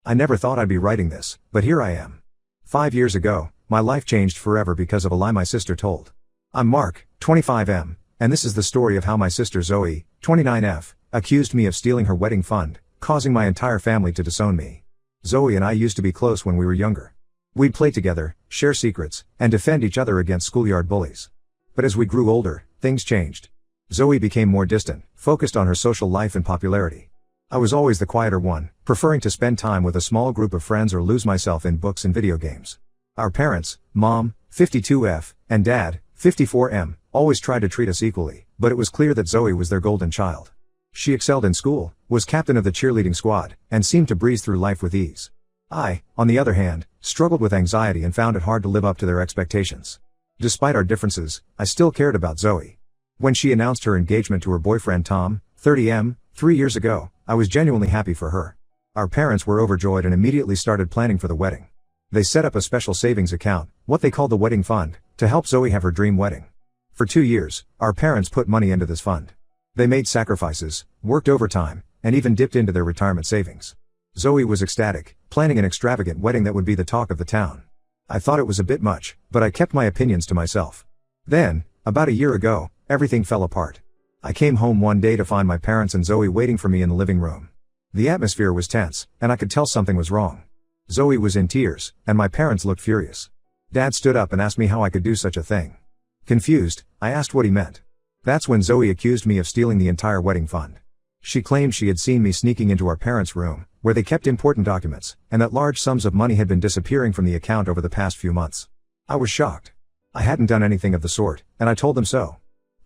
I never thought I'd be writing this, but here I am. 5 years ago, my life changed forever because of a lie my sister told. I'm Mark, 25M, and this is the story of how my sister Zoe, 29F, accused me of stealing her wedding fund, causing my entire family to disown me. Zoe and I used to be close when we were younger. We'd play together, share secrets, and defend each other against schoolyard bullies. But as we grew older, things changed. Zoe became more distant, focused on her social life and popularity. I was always the quieter one, preferring to spend time with a small group of friends or lose myself in books and video games. Our parents, Mom, 52F, and Dad, 54M, always tried to treat us equally, but it was clear that Zoe was their golden child. She excelled in school, was captain of the cheerleading squad, and seemed to breeze through life with ease. I, on the other hand, struggled with anxiety and found it hard to live up to their expectations. Despite our differences, I still cared about Zoe. When she announced her engagement to her boyfriend Tom, 30M, 3 years ago, I was genuinely happy for her. Our parents were overjoyed and immediately started planning for the wedding. They set up a special savings account, what they called the wedding fund, to help Zoe have her dream wedding. For 2 years, our parents put money into this fund. They made sacrifices, worked overtime, and even dipped into their retirement savings. Zoe was ecstatic, planning an extravagant wedding that would be the talk of the town. I thought it was a bit much, but I kept my opinions to myself. Then, about a year ago, everything fell apart. I came home one day to find my parents and Zoe waiting for me in the living room. The atmosphere was tense, and I could tell something was wrong. Zoe was in tears, and my parents looked furious. Dad stood up and asked me how I could do such a thing. Confused, I asked what he meant. That's when Zoe accused me of stealing the entire wedding fund. She claimed she had seen me sneaking into our parents' room, where they kept important documents, and that large sums of money had been disappearing from the account over the past few months. I was shocked. I hadn't done anything of the sort, and I told them so.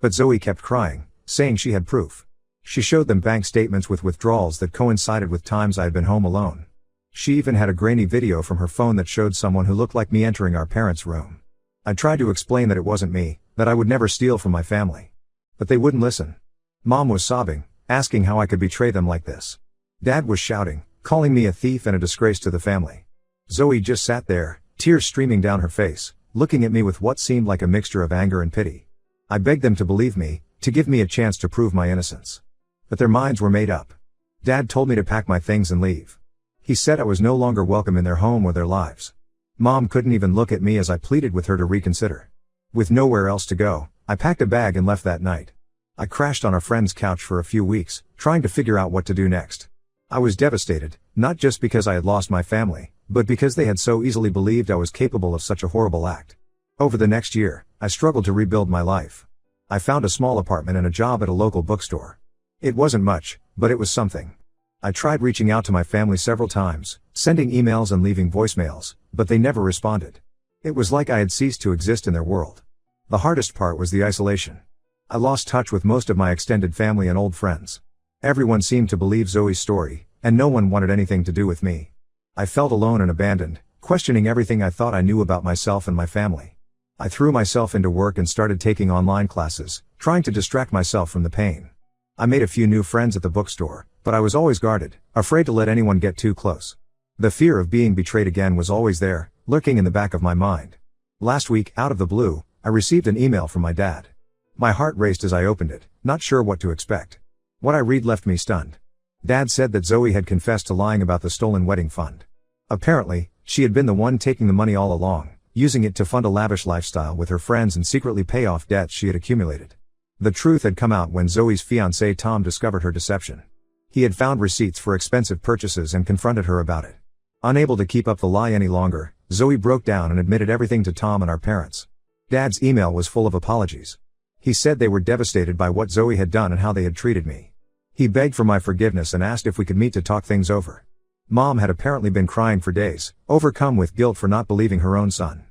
But Zoe kept crying, saying she had proof. She showed them bank statements with withdrawals that coincided with times I had been home alone. She even had a grainy video from her phone that showed someone who looked like me entering our parents' room. I tried to explain that it wasn't me, that I would never steal from my family. But they wouldn't listen. Mom was sobbing, asking how I could betray them like this. Dad was shouting, calling me a thief and a disgrace to the family. Zoe just sat there, tears streaming down her face, looking at me with what seemed like a mixture of anger and pity. I begged them to believe me, to give me a chance to prove my innocence. But their minds were made up. Dad told me to pack my things and leave. He said I was no longer welcome in their home or their lives. Mom couldn't even look at me as I pleaded with her to reconsider. With nowhere else to go, I packed a bag and left that night. I crashed on a friend's couch for a few weeks, trying to figure out what to do next. I was devastated, not just because I had lost my family, but because they had so easily believed I was capable of such a horrible act. Over the next year, I struggled to rebuild my life. I found a small apartment and a job at a local bookstore. It wasn't much, but it was something. I tried reaching out to my family several times, sending emails and leaving voicemails, but they never responded. It was like I had ceased to exist in their world. The hardest part was the isolation. I lost touch with most of my extended family and old friends. Everyone seemed to believe Zoe's story, and no one wanted anything to do with me. I felt alone and abandoned, questioning everything I thought I knew about myself and my family. I threw myself into work and started taking online classes, trying to distract myself from the pain. I made a few new friends at the bookstore, but I was always guarded, afraid to let anyone get too close. The fear of being betrayed again was always there, lurking in the back of my mind. Last week, out of the blue, I received an email from my dad. My heart raced as I opened it, not sure what to expect. What I read left me stunned. Dad said that Zoe had confessed to lying about the stolen wedding fund. Apparently, she had been the one taking the money all along, using it to fund a lavish lifestyle with her friends and secretly pay off debts she had accumulated. The truth had come out when Zoe's fiancé Tom discovered her deception. He had found receipts for expensive purchases and confronted her about it. Unable to keep up the lie any longer, Zoe broke down and admitted everything to Tom and our parents. Dad's email was full of apologies. He said they were devastated by what Zoe had done and how they had treated me. He begged for my forgiveness and asked if we could meet to talk things over. Mom had apparently been crying for days, overcome with guilt for not believing her own son.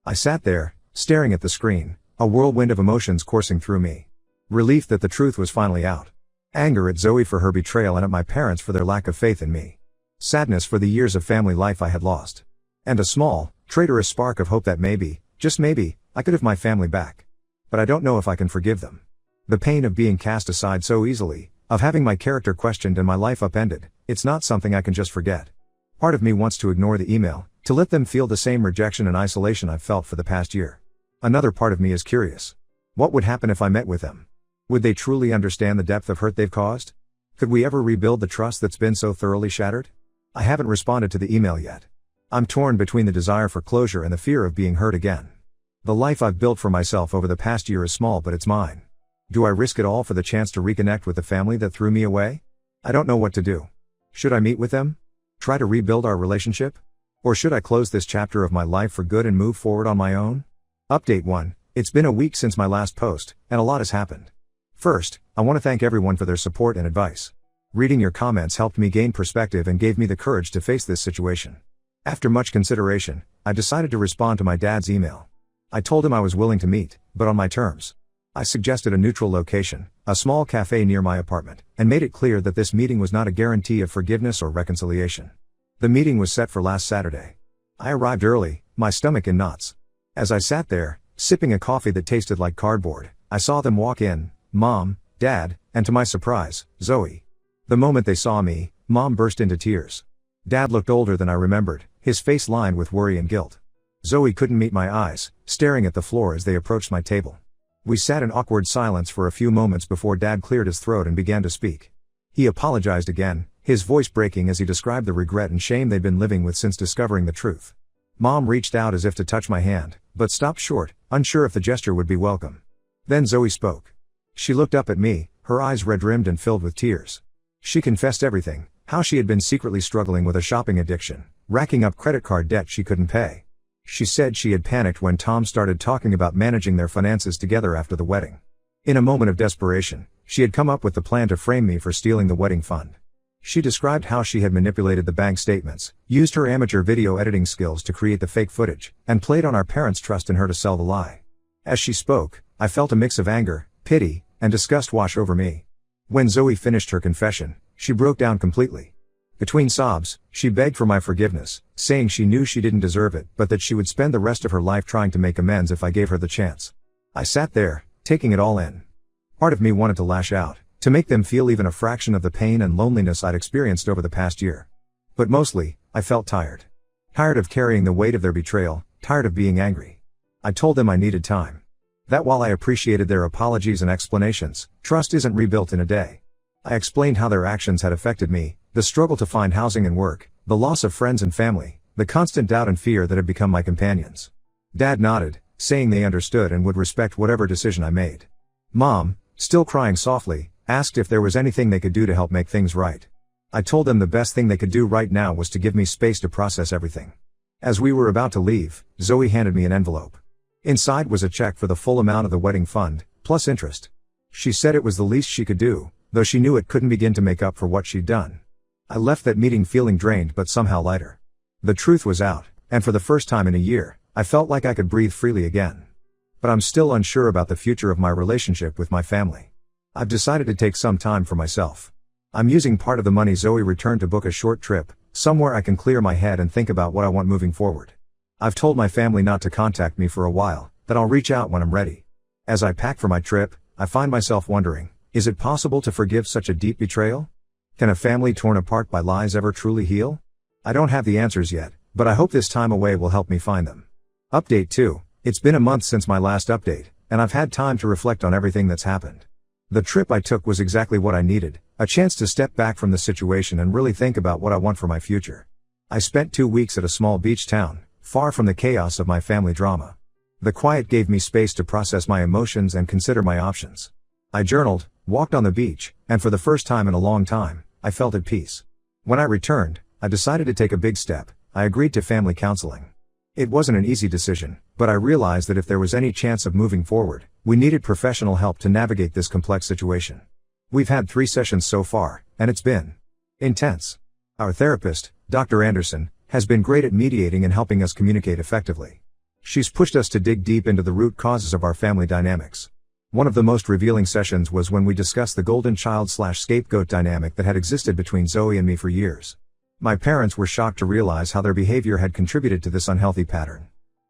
I sat there, staring at the screen, a whirlwind of emotions coursing through me. Relief that the truth was finally out. Anger at Zoe for her betrayal and at my parents for their lack of faith in me. Sadness for the years of family life I had lost. And a small, traitorous spark of hope that maybe, just maybe, I could have my family back. But I don't know if I can forgive them. The pain of being cast aside so easily, of having my character questioned and my life upended, it's not something I can just forget. Part of me wants to ignore the email, to let them feel the same rejection and isolation I've felt for the past year. Another part of me is curious. What would happen if I met with them? Would they truly understand the depth of hurt they've caused? Could we ever rebuild the trust that's been so thoroughly shattered? I haven't responded to the email yet. I'm torn between the desire for closure and the fear of being hurt again. The life I've built for myself over the past year is small, but it's mine. Do I risk it all for the chance to reconnect with the family that threw me away? I don't know what to do. Should I meet with them? Try to rebuild our relationship? Or should I close this chapter of my life for good and move forward on my own? Update 1. It's been a week since my last post, and a lot has happened. First, I want to thank everyone for their support and advice. Reading your comments helped me gain perspective and gave me the courage to face this situation. After much consideration, I decided to respond to my dad's email. I told him I was willing to meet, but on my terms. I suggested a neutral location, a small cafe near my apartment, and made it clear that this meeting was not a guarantee of forgiveness or reconciliation. The meeting was set for last Saturday. I arrived early, my stomach in knots. As I sat there, sipping a coffee that tasted like cardboard, I saw them walk in, Mom, Dad, and to my surprise, Zoe. The moment they saw me, Mom burst into tears. Dad looked older than I remembered, his face lined with worry and guilt. Zoe couldn't meet my eyes, staring at the floor as they approached my table. We sat in awkward silence for a few moments before Dad cleared his throat and began to speak. He apologized again, his voice breaking as he described the regret and shame they'd been living with since discovering the truth. Mom reached out as if to touch my hand, but stopped short, unsure if the gesture would be welcome. Then Zoe spoke. She looked up at me, her eyes red-rimmed and filled with tears. She confessed everything, how she had been secretly struggling with a shopping addiction, racking up credit card debt she couldn't pay. She said she had panicked when Tom started talking about managing their finances together after the wedding. In a moment of desperation, she had come up with the plan to frame me for stealing the wedding fund. She described how she had manipulated the bank statements, used her amateur video editing skills to create the fake footage, and played on our parents' trust in her to sell the lie. As she spoke, I felt a mix of anger, pity, and disgust wash over me. When Zoe finished her confession, she broke down completely. Between sobs, she begged for my forgiveness, saying she knew she didn't deserve it, but that she would spend the rest of her life trying to make amends if I gave her the chance. I sat there, taking it all in. Part of me wanted to lash out, to make them feel even a fraction of the pain and loneliness I'd experienced over the past year. But mostly, I felt tired. Tired of carrying the weight of their betrayal, tired of being angry. I told them I needed time. That while I appreciated their apologies and explanations, trust isn't rebuilt in a day. I explained how their actions had affected me, the struggle to find housing and work, the loss of friends and family, the constant doubt and fear that had become my companions. Dad nodded, saying they understood and would respect whatever decision I made. Mom, still crying softly, asked if there was anything they could do to help make things right. I told them the best thing they could do right now was to give me space to process everything. As we were about to leave, Zoe handed me an envelope. Inside was a check for the full amount of the wedding fund, plus interest. She said it was the least she could do, though she knew it couldn't begin to make up for what she'd done. I left that meeting feeling drained but somehow lighter. The truth was out, and for the first time in a year, I felt like I could breathe freely again. But I'm still unsure about the future of my relationship with my family. I've decided to take some time for myself. I'm using part of the money Zoe returned to book a short trip, somewhere I can clear my head and think about what I want moving forward. I've told my family not to contact me for a while, that I'll reach out when I'm ready. As I pack for my trip, I find myself wondering, is it possible to forgive such a deep betrayal? Can a family torn apart by lies ever truly heal? I don't have the answers yet, but I hope this time away will help me find them. Update 2. It's been a month since my last update, and I've had time to reflect on everything that's happened. The trip I took was exactly what I needed, a chance to step back from the situation and really think about what I want for my future. I spent 2 weeks at a small beach town, far from the chaos of my family drama. The quiet gave me space to process my emotions and consider my options. I journaled, walked on the beach, and for the first time in a long time, I felt at peace. When I returned, I decided to take a big step. I agreed to family counseling. It wasn't an easy decision, but I realized that if there was any chance of moving forward, we needed professional help to navigate this complex situation. We've had 3 sessions so far, and it's been intense. Our therapist, Dr. Anderson, has been great at mediating and helping us communicate effectively. She's pushed us to dig deep into the root causes of our family dynamics. One of the most revealing sessions was when we discussed the golden child/scapegoat dynamic that had existed between Zoe and me for years. My parents were shocked to realize how their behavior had contributed to this unhealthy pattern.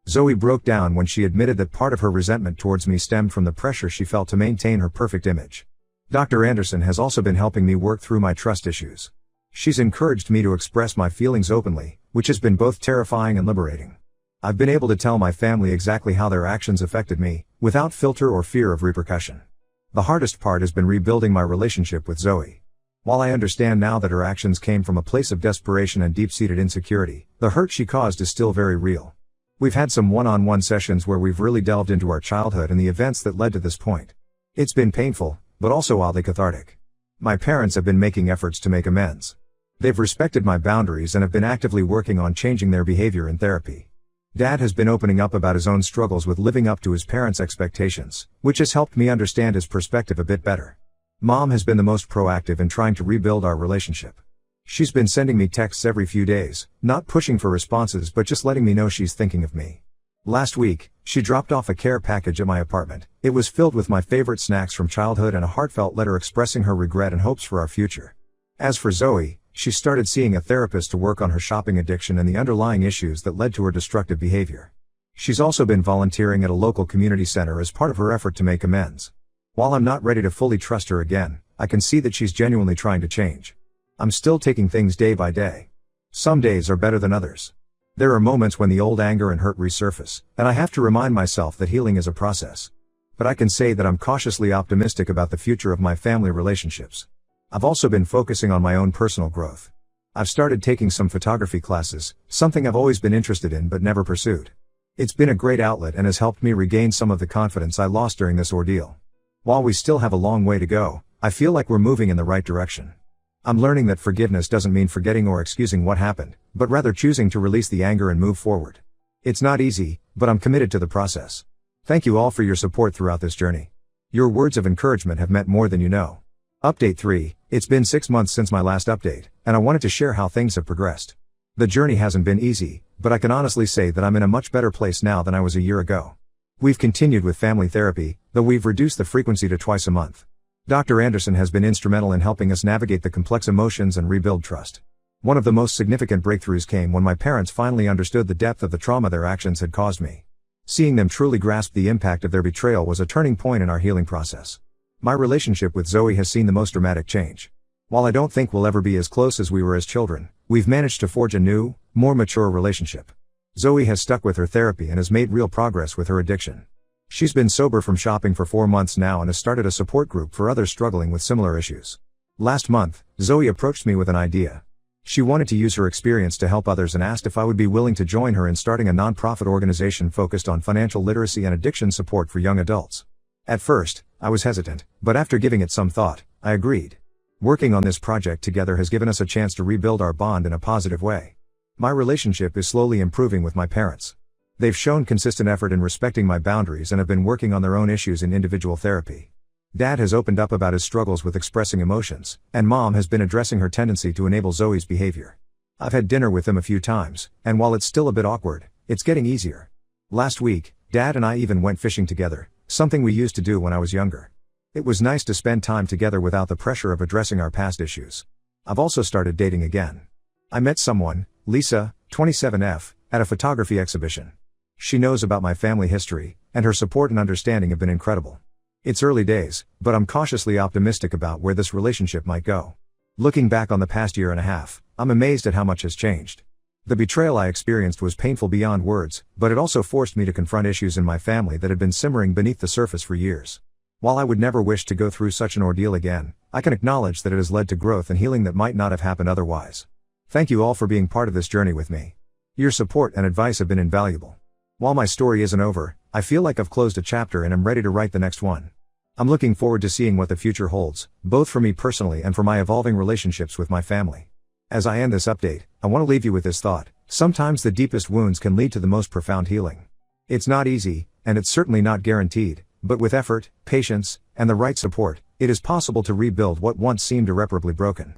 Zoe broke down when she admitted that part of her resentment towards me stemmed from the pressure she felt to maintain her perfect image. Dr. Anderson has also been helping me work through my trust issues. She's encouraged me to express my feelings openly, which has been both terrifying and liberating. I've been able to tell my family exactly how their actions affected me, without filter or fear of repercussion. The hardest part has been rebuilding my relationship with Zoe. While I understand now that her actions came from a place of desperation and deep-seated insecurity, the hurt she caused is still very real. We've had some one-on-one sessions where we've really delved into our childhood and the events that led to this point. It's been painful, but also oddly cathartic. My parents have been making efforts to make amends. They've respected my boundaries and have been actively working on changing their behavior in therapy. Dad has been opening up about his own struggles with living up to his parents' expectations, which has helped me understand his perspective a bit better. Mom has been the most proactive in trying to rebuild our relationship. She's been sending me texts every few days, not pushing for responses but just letting me know she's thinking of me. Last week, she dropped off a care package at my apartment. It was filled with my favorite snacks from childhood and a heartfelt letter expressing her regret and hopes for our future. As for Zoe, she started seeing a therapist to work on her shopping addiction and the underlying issues that led to her destructive behavior. She's also been volunteering at a local community center as part of her effort to make amends. While I'm not ready to fully trust her again, I can see that she's genuinely trying to change. I'm still taking things day by day. Some days are better than others. There are moments when the old anger and hurt resurface, and I have to remind myself that healing is a process. But I can say that I'm cautiously optimistic about the future of my family relationships. I've also been focusing on my own personal growth. I've started taking some photography classes, something I've always been interested in but never pursued. It's been a great outlet and has helped me regain some of the confidence I lost during this ordeal. While we still have a long way to go, I feel like we're moving in the right direction. I'm learning that forgiveness doesn't mean forgetting or excusing what happened, but rather choosing to release the anger and move forward. It's not easy, but I'm committed to the process. Thank you all for your support throughout this journey. Your words of encouragement have meant more than you know. Update 3, it's been 6 months since my last update, and I wanted to share how things have progressed. The journey hasn't been easy, but I can honestly say that I'm in a much better place now than I was a year ago. We've continued with family therapy, though we've reduced the frequency to twice a month. Dr. Anderson has been instrumental in helping us navigate the complex emotions and rebuild trust. One of the most significant breakthroughs came when my parents finally understood the depth of the trauma their actions had caused me. Seeing them truly grasp the impact of their betrayal was a turning point in our healing process. My relationship with Zoe has seen the most dramatic change. While I don't think we'll ever be as close as we were as children, we've managed to forge a new, more mature relationship. Zoe has stuck with her therapy and has made real progress with her addiction. She's been sober from shopping for 4 months now and has started a support group for others struggling with similar issues. Last month, Zoe approached me with an idea. She wanted to use her experience to help others and asked if I would be willing to join her in starting a nonprofit organization focused on financial literacy and addiction support for young adults. At first, I was hesitant, but after giving it some thought, I agreed. Working on this project together has given us a chance to rebuild our bond in a positive way. My relationship is slowly improving with my parents. They've shown consistent effort in respecting my boundaries and have been working on their own issues in individual therapy. Dad has opened up about his struggles with expressing emotions, and Mom has been addressing her tendency to enable Zoe's behavior. I've had dinner with them a few times, and while it's still a bit awkward, it's getting easier. Last week, Dad and I even went fishing together, something we used to do when I was younger. It was nice to spend time together without the pressure of addressing our past issues. I've also started dating again. I met someone, Lisa, 27F, at a photography exhibition. She knows about my family history, and her support and understanding have been incredible. It's early days, but I'm cautiously optimistic about where this relationship might go. Looking back on the past year and a half, I'm amazed at how much has changed. The betrayal I experienced was painful beyond words, but it also forced me to confront issues in my family that had been simmering beneath the surface for years. While I would never wish to go through such an ordeal again, I can acknowledge that it has led to growth and healing that might not have happened otherwise. Thank you all for being part of this journey with me. Your support and advice have been invaluable. While my story isn't over, I feel like I've closed a chapter and am ready to write the next one. I'm looking forward to seeing what the future holds, both for me personally and for my evolving relationships with my family. As I end this update, I want to leave you with this thought: sometimes the deepest wounds can lead to the most profound healing. It's not easy, and it's certainly not guaranteed, but with effort, patience, and the right support, it is possible to rebuild what once seemed irreparably broken.